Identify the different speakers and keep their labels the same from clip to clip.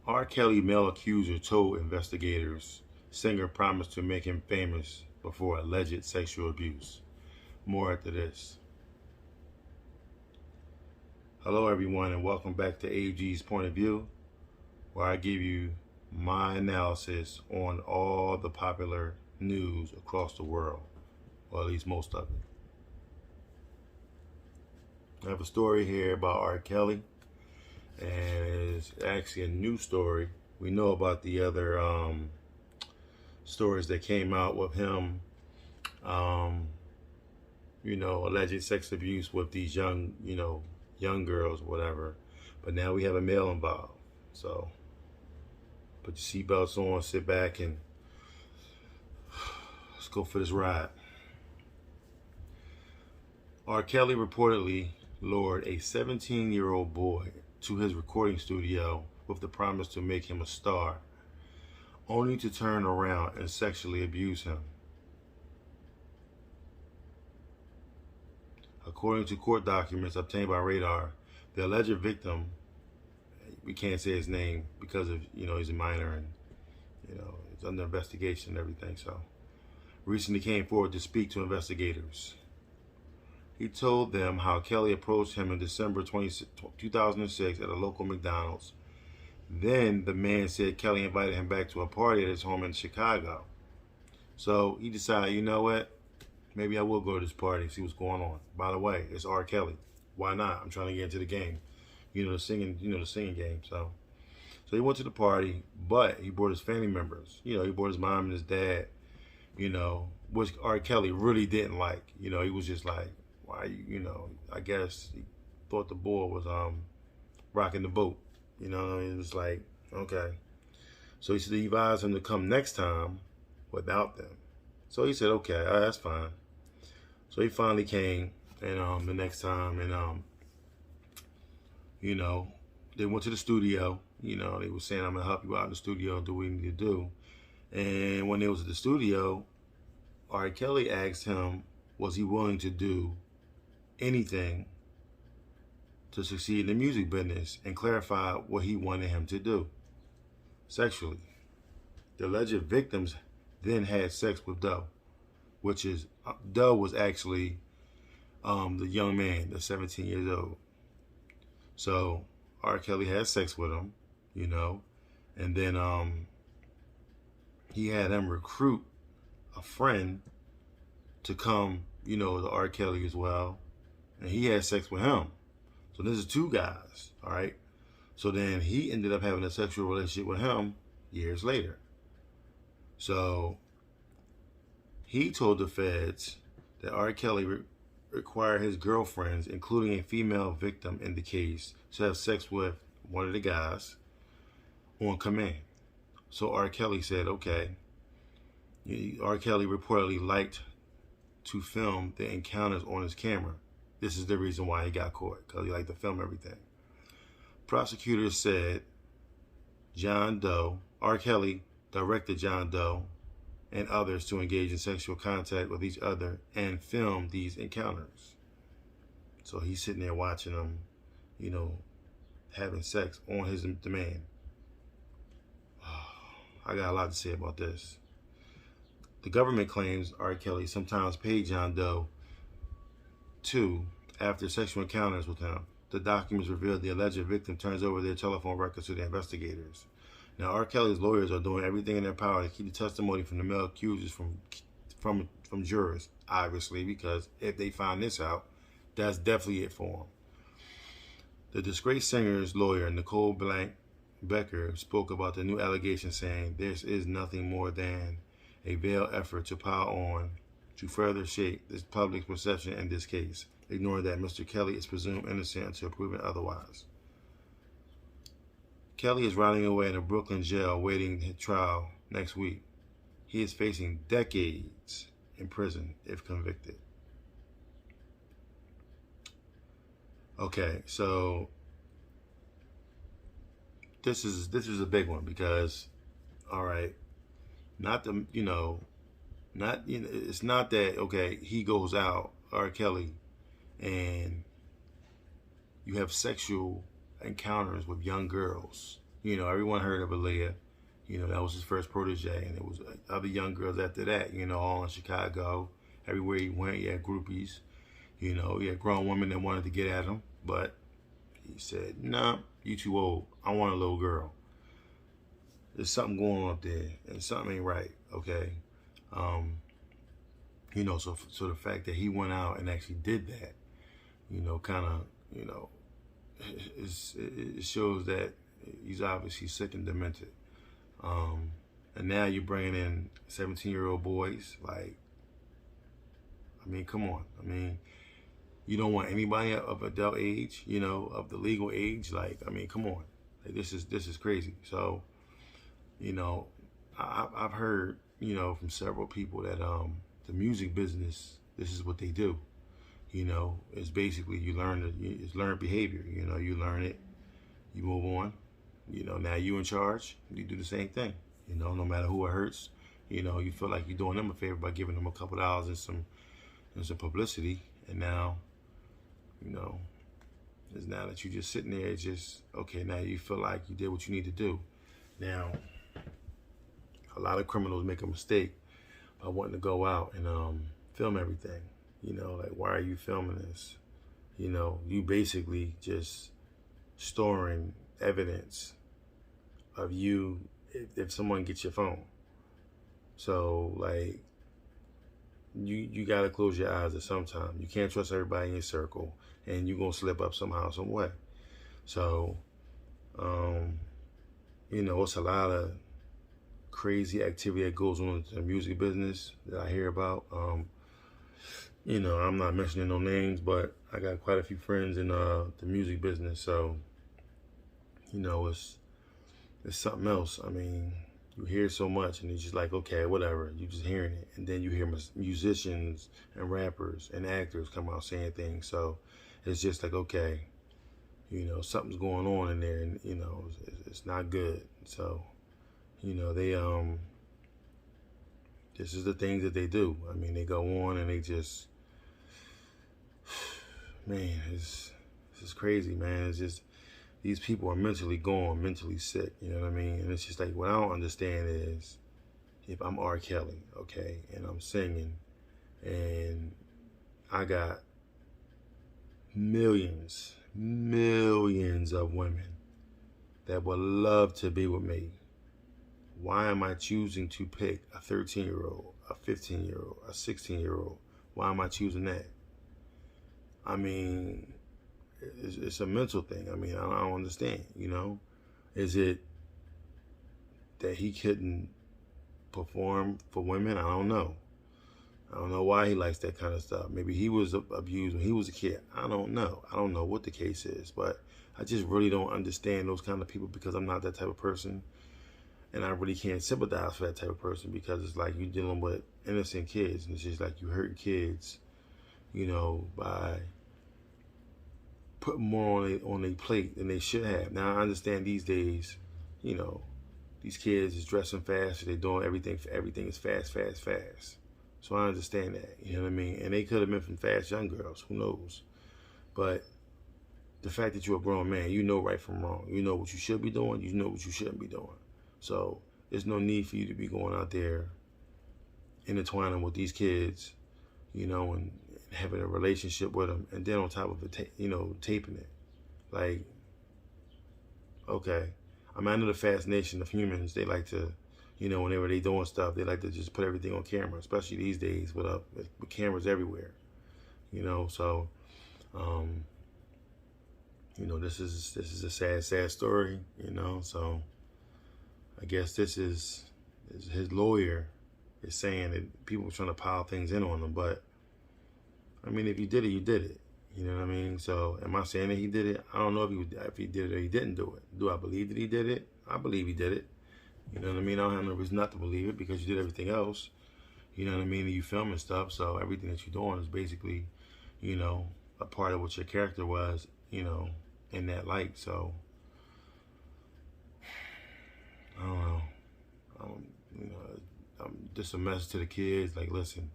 Speaker 1: R. Kelly male accuser told investigators singer promised to make him famous before alleged sexual abuse. More after this. Hello, everyone, and welcome back to AG's Point of View, where I give you my analysis on all the popular news across the world, or at least most of it. I have a story here about R. Kelly, and it's actually a new story. We know about the other stories that came out with him, alleged sex abuse with these young girls, whatever. But now we have a male involved. So put your seatbelts on, sit back, and let's go for this ride. R. Kelly reportedly lured a 17-year-old boy to his recording studio with the promise to make him a star, only to turn around and sexually abuse him. According to court documents obtained by Radar, the alleged victim, we can't say his name because of, he's a minor and, it's under investigation and everything, so recently came forward to speak to investigators. He told them how Kelly approached him in December 2006 at a local McDonald's. Then the man said Kelly invited him back to a party at his home in Chicago. So he decided, you know what? Maybe I will go to this party and see what's going on. By the way, it's R. Kelly. Why not? I'm trying to get into the game. The singing game. So he went to the party, but he brought his family members. He brought his mom and his dad, which R. Kelly really didn't like. He was just like, why, I guess he thought the boy was rocking the boat. It was like, okay. So he said he advised him to come next time without them. So he said, okay, that's fine. So he finally came, and the next time, and they went to the studio. They were saying, I'm gonna help you out in the studio and do what we need to do. And when they was at the studio, R. Kelly asked him, was he willing to do anything to succeed in the music business, and clarify what he wanted him to do sexually. The alleged victims then had sex with Doe, which is, Doe was actually the young man, the 17 years old. So R. Kelly had sex with him, and then he had him recruit a friend to come, to R. Kelly as well, and he had sex with him. So this is two guys, all right? So then he ended up having a sexual relationship with him years later. So he told the feds that R. Kelly required his girlfriends, including a female victim in the case, to have sex with one of the guys on command. So R. Kelly said, okay. R. Kelly reportedly liked to film the encounters on his camera. This is the reason why he got caught, because he liked to film everything. Prosecutors said R. Kelly directed John Doe and others to engage in sexual contact with each other and film these encounters. So he's sitting there watching them, having sex on his demand. I got a lot to say about this. The government claims R. Kelly sometimes paid John Doe too after sexual encounters with him. The documents revealed the alleged victim turns over their telephone records to the investigators. Now, R. Kelly's lawyers are doing everything in their power to keep the testimony from the male accusers from jurors, obviously, because if they find this out, that's definitely it for them. The disgraced singer's lawyer, Nicole Becker, spoke about the new allegation, saying this is nothing more than a veiled effort to pile on to further shape the public perception in this case, ignoring that Mr. Kelly is presumed innocent until proven otherwise. Kelly is rotting away in a Brooklyn jail awaiting his trial next week. He is facing decades in prison if convicted. Okay, so this is a big one because, all right, it's not that, okay, he goes out, R. Kelly, and you have sexual encounters with young girls. You know, everyone heard of Aaliyah. You know, that was his first protege, and it was other young girls after that. You know, all in Chicago. Everywhere he went, he had groupies. You know, he had grown women that wanted to get at him, but he said, "Nah, you too old. I want a little girl." There's something going on up there, and something ain't right. Okay, um, you know, so the fact that he went out and actually did that, you know, kind of, you know, it shows that he's obviously sick and demented. And now you're bringing in 17-year-old boys. Like, I mean, come on. I mean, you don't want anybody of adult age, you know, of the legal age. Like, I mean, come on. Like, this is crazy. So, you know, I've heard, you know, from several people that the music business, this is what they do. You know, it's basically it's learned behavior. You know, you learn it, you move on. You know, now you in charge, you do the same thing. You know, no matter who it hurts, you know, you feel like you're doing them a favor by giving them a couple dollars and some publicity. And now, you know, it's now that you're just sitting there, it's just, okay, now you feel like you did what you need to do. Now, a lot of criminals make a mistake by wanting to go out and film everything. You know, like, why are you filming this? You know, you basically just storing evidence of you if someone gets your phone. So, like, you got to close your eyes at some time. You can't trust everybody in your circle, and you're going to slip up somehow, some way. So, you know, it's a lot of crazy activity that goes on in the music business that I hear about. You know, I'm not mentioning no names, but I got quite a few friends in the music business. So, you know, it's something else. I mean, you hear so much, and it's just like, okay, whatever. You're just hearing it, and then you hear musicians and rappers and actors come out saying things. So it's just like, okay, you know, something's going on in there, and you know, it's not good. So, you know, they this is the things that they do. I mean, they go on and they just, man, this is crazy, man. It's just, these people are mentally gone, mentally sick, you know what I mean? And it's just like, what I don't understand is, if I'm R. Kelly, okay, and I'm singing, and I got millions of women that would love to be with me, why am I choosing to pick a 13-year-old, a 15-year-old, a 16-year-old? Why am I choosing that? I mean, it's a mental thing. I mean, I don't understand, you know? Is it that he couldn't perform for women? I don't know. I don't know why he likes that kind of stuff. Maybe he was abused when he was a kid. I don't know. I don't know what the case is, but I just really don't understand those kind of people because I'm not that type of person. And I really can't sympathize for that type of person because it's like you're dealing with innocent kids, and it's just like you hurt kids, you know, by putting more on their plate than they should have. Now I understand these days, you know, these kids is dressing fast, they're doing everything. Everything is fast. So I understand that, you know what I mean. And they could have been from fast young girls, who knows? But the fact that you're a grown man, you know right from wrong. You know what you should be doing. You know what you shouldn't be doing. So there's no need for you to be going out there intertwining with these kids, you know, and having a relationship with them, and then on top of it, you know, taping it. Like, okay, I mean, I know the fascination of humans. They like to, you know, whenever they doing stuff, they like to just put everything on camera, especially these days with cameras everywhere, you know. So, you know, this is a sad story, you know. So I guess this is his lawyer is saying that people are trying to pile things in on him. But I mean, if you did it, you did it. You know what I mean? So am I saying that he did it? I don't know if he did it or he didn't do it. Do I believe that he did it? I believe he did it. You know what I mean? I don't have no reason not to believe it because you did everything else. You know what I mean? You filming stuff, so everything that you're doing is basically, you know, a part of what your character was, you know, in that light. So I don't know. You know, just a message to the kids, like, listen,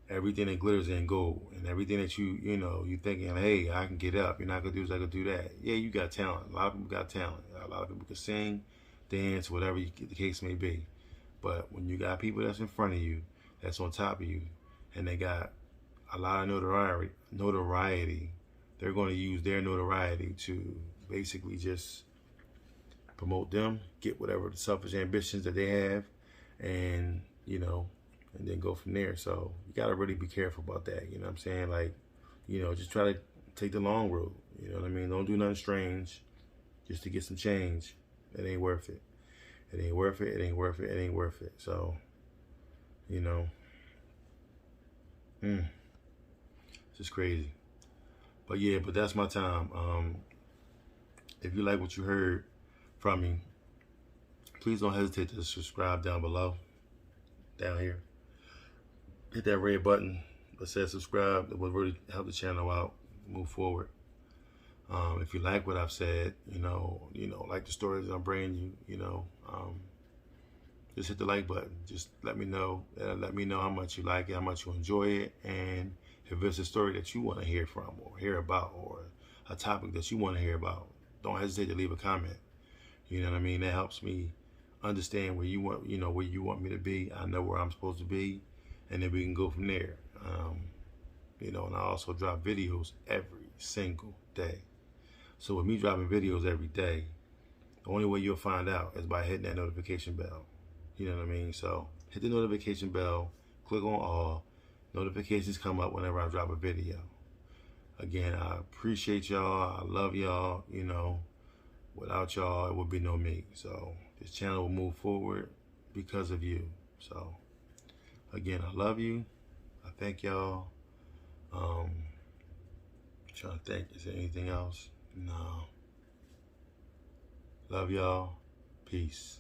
Speaker 1: everything that glitters ain't gold, and everything that you thinking, hey, I can get up, you're not gonna do this, I can do that. Yeah, you got talent. A lot of people got talent. A lot of people can sing, dance, whatever the case may be. But when you got people that's in front of you, that's on top of you, and they got a lot of notoriety, they're going to use their notoriety to basically just promote them, get whatever the selfish ambitions that they have, and and then go from there. So you got to really be careful about that. You know what I'm saying? Like, just try to take the long road. You know what I mean? Don't do nothing strange just to get some change. It ain't worth it. It ain't worth it. It ain't worth it. It ain't worth it. So, it's just crazy. But yeah, but that's my time. If you like what you heard from me, please don't hesitate to subscribe down below, down here. Hit that red button that says subscribe. It will really help the channel out, move forward. If you like what I've said, like the stories I'm bringing you, just hit the like button. Just let me know. Let me know how much you like it, how much you enjoy it, and if it's a story that you want to hear from or hear about, or a topic that you want to hear about, don't hesitate to leave a comment. You know what I mean? That helps me understand where you want, where you want me to be. I know where I'm supposed to be, and then we can go from there. And I also drop videos every single day. So with me dropping videos every day, the only way you'll find out is by hitting that notification bell. You know what I mean? So hit the notification bell, click on all. Notifications come up whenever I drop a video. Again, I appreciate y'all. I love y'all. Without y'all, it would be no me. So this channel will move forward because of you. So again, I love you. I thank y'all. Trying to think, is there anything else? No. Love y'all. Peace.